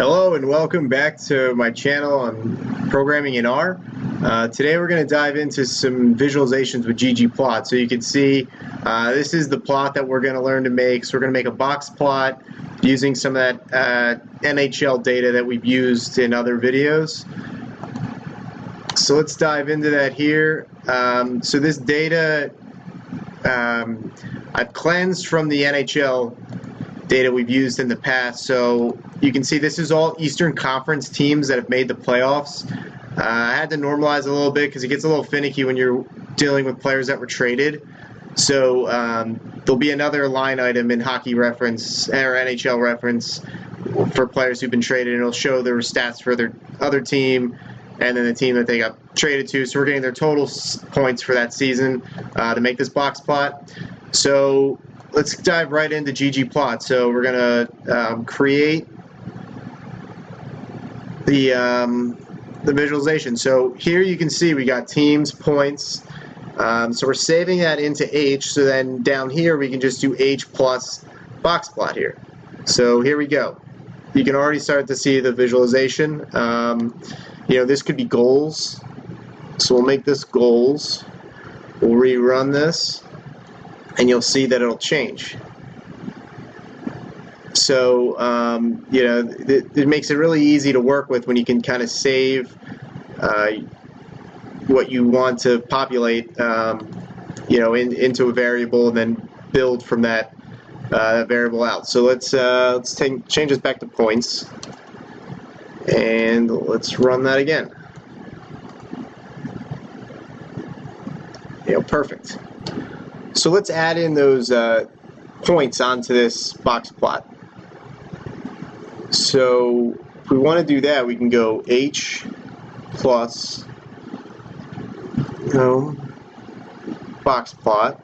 Hello and welcome back to my channel on programming in R. Today we're going to dive into some visualizations with ggplot. So you can see this is the plot that we're going to learn to make. So we're going to make a box plot using some of that NHL data that we've used in other videos. So let's dive into that here. So this data I've cleansed from the NHL data we've used in the past. So you can see this is all Eastern Conference teams that have made the playoffs. I had to normalize a little bit because it gets a little finicky when you're dealing with players that were traded. So there'll be another line item in Hockey Reference or NHL Reference for players who've been traded, and it'll show their stats for their other team and then the team that they got traded to. So we're getting their total points for that season to make this box plot. So let's dive right into ggplot. So we're going to create the visualization. So here you can see we got teams, points. So we're saving that into H. So then down here we can just do H plus box plot here. So here we go. You can already start to see the visualization. This could be goals. So we'll make this goals. We'll rerun this, and you'll see that it'll change. So it makes it really easy to work with when you can kind of save what you want to populate into a variable and then build from that variable out. So let's change this back to points, and let's run that again. Perfect. So let's add in those points onto this box plot. So if we want to do that, we can go H plus box plot,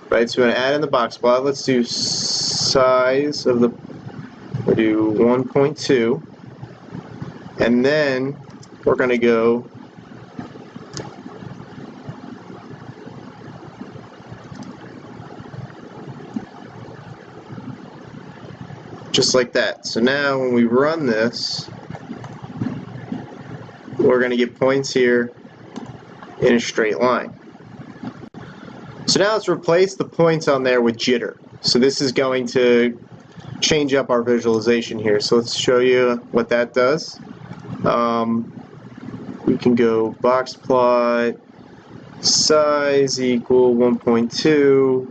right? So we're going to add in the box plot. Let's do size of we'll do 1.2, and then we're going to go just like that. So now when we run this, we're going to get points here in a straight line. So now let's replace the points on there with jitter. So this is going to change up our visualization here. So let's show you what that does. We can go box plot size equal 1.2,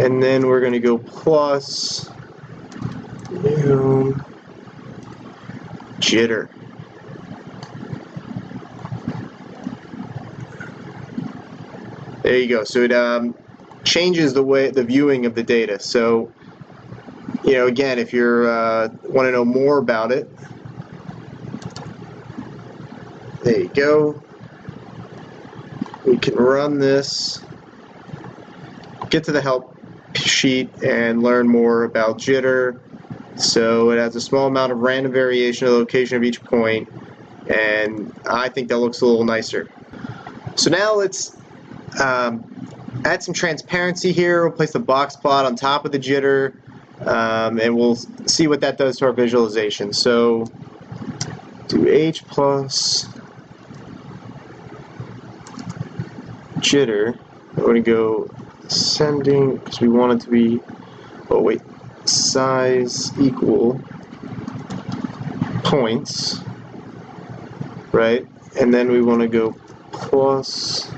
and then we're going to go plus jitter. There you go. So it changes the viewing of the data. So again, if you want to know more about it, there you go. We can run this, get to the help sheet, and learn more about jitter. So it has a small amount of random variation of the location of each point, and I think that looks a little nicer. So now let's add some transparency here. We'll place the box plot on top of the jitter, and we'll see what that does to our visualization. So do H plus jitter. I'm going to go ascending because we want it to be, size equal points, right? And then we want to go plus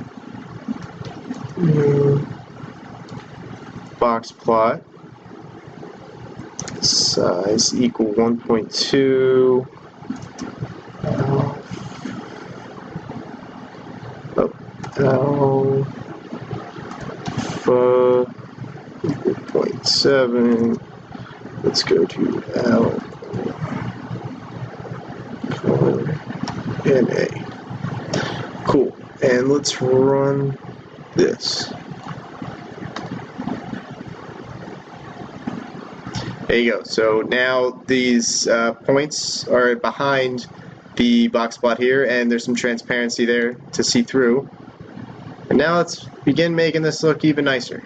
box plot size equal 1.2 alpha equal 0.7. Let's go to L and A. Cool. And let's run this. There you go. So now these points are behind the box plot here, and there's some transparency there to see through. And now let's begin making this look even nicer.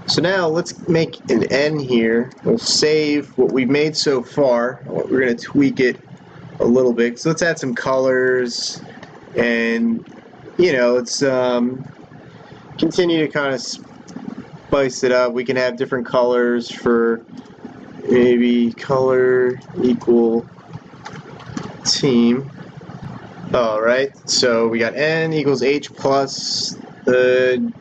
So now let's make an N here. We'll save what we've made so far. We're going to tweak it a little bit. So let's add some colors, and let's continue to kind of spice it up. We can have different colors for maybe color equal team. All right, so we got N equals H plus the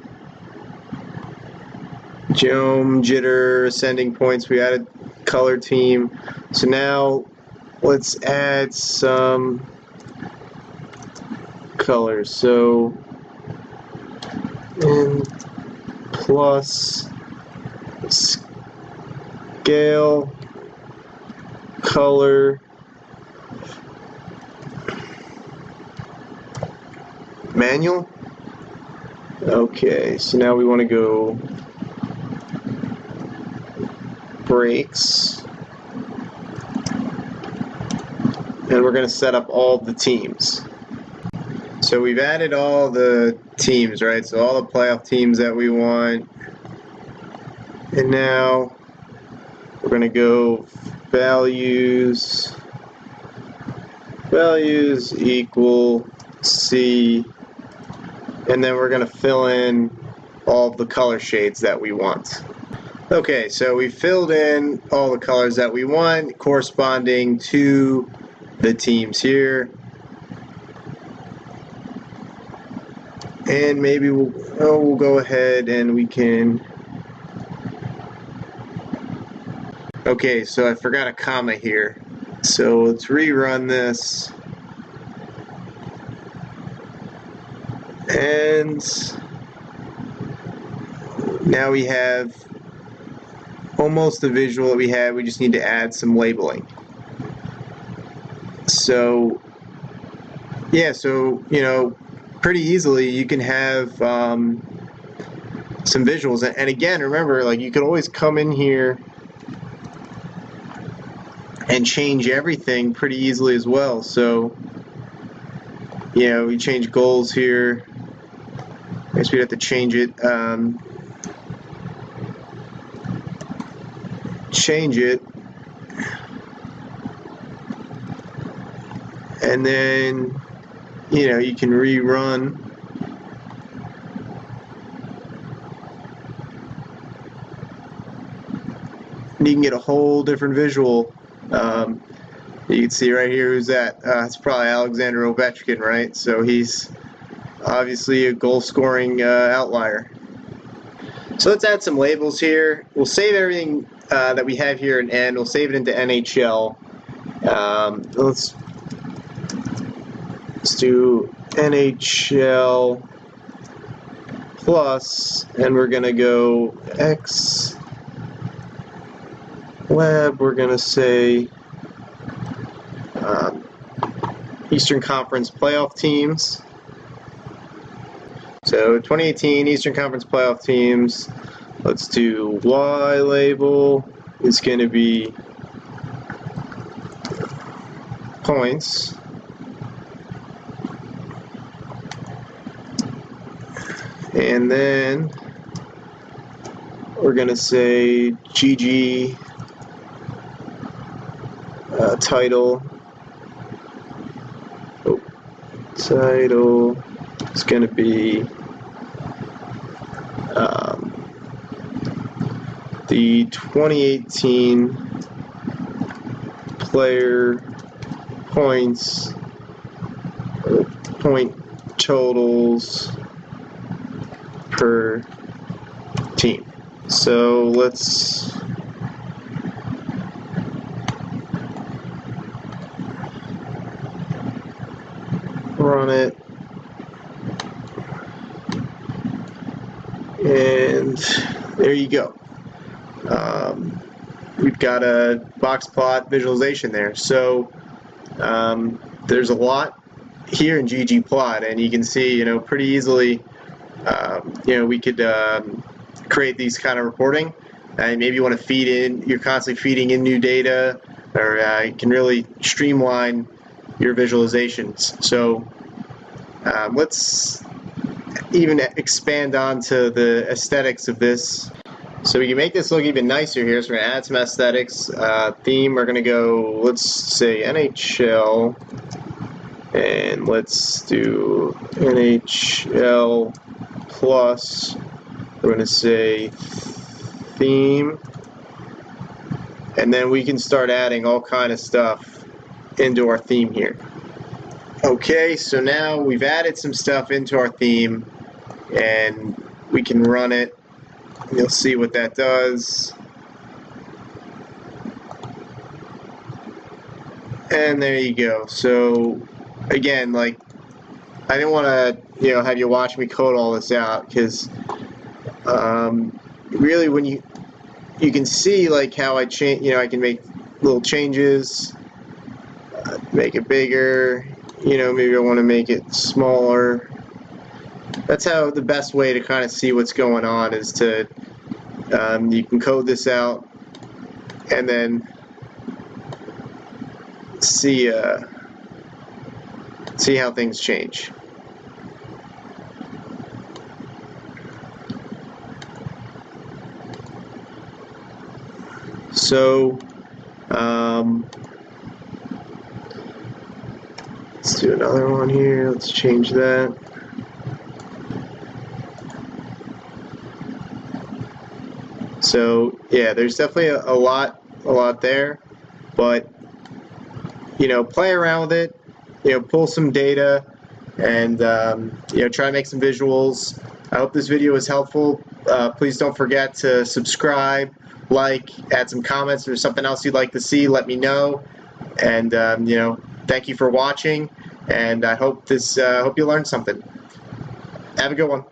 geom, jitter, ascending points. We added color team. So now let's add some colors. So N plus scale color manual. Okay, so now we want to go breaks, and we're going to set up all the teams. So we've added all the teams, right? So all the playoff teams that we want. And now we're going to go values equal C, and then we're going to fill in all the color shades that we want. Okay, so we filled in all the colors that we want corresponding to the teams here. And maybe we'll go ahead and we can... Okay, so I forgot a comma here. So let's rerun this. And now we have almost the visual that we had. We just need to add some labeling. So yeah, so pretty easily you can have some visuals, and again, remember, like, you could always come in here and change everything pretty easily as well. So we change goals here. I guess we'd have to change it. And then you can rerun. And you can get a whole different visual. You can see right here who's that. It's probably Alexander Ovechkin, right? So he's obviously a goal-scoring outlier. So let's add some labels here. We'll save everything that we have here in N. We'll save it into NHL. Let's do NHL plus, and we're going to go X Web. We're going to say Eastern Conference playoff teams. So 2018 Eastern Conference playoff teams. Let's do Y label. It's going to be points. And then we're going to say GG title. Title is going to be the 2018 player points, point totals per team. So let's run it, and there you go. We've got a boxplot visualization there. So there's a lot here in ggplot, and you can see, pretty easily, we could create these kind of reporting. And maybe you want to feed in, you're constantly feeding in new data, or you can really streamline your visualizations. So let's even expand on to the aesthetics of this. So we can make this look even nicer here. So we're going to add some aesthetics. Theme, we're going to go, let's say NHL. And let's do NHL plus. We're going to say theme. And then we can start adding all kind of stuff into our theme here. Okay, so now we've added some stuff into our theme. And we can run it. You'll see what that does. And there you go. So again, like, I didn't want to, have you watch me code all this out, because really when you can see like how I change, I can make little changes, make it bigger, maybe I want to make it smaller. That's how the best way to kind of see what's going on is to, you can code this out and then see how things change. So let's do another one here. Let's change that. So yeah, there's definitely a lot there, but play around with it, pull some data, and try to make some visuals. I hope this video was helpful. Please don't forget to subscribe, like, add some comments. If there's something else you'd like to see, let me know. And thank you for watching, and I hope you learned something. Have a good one.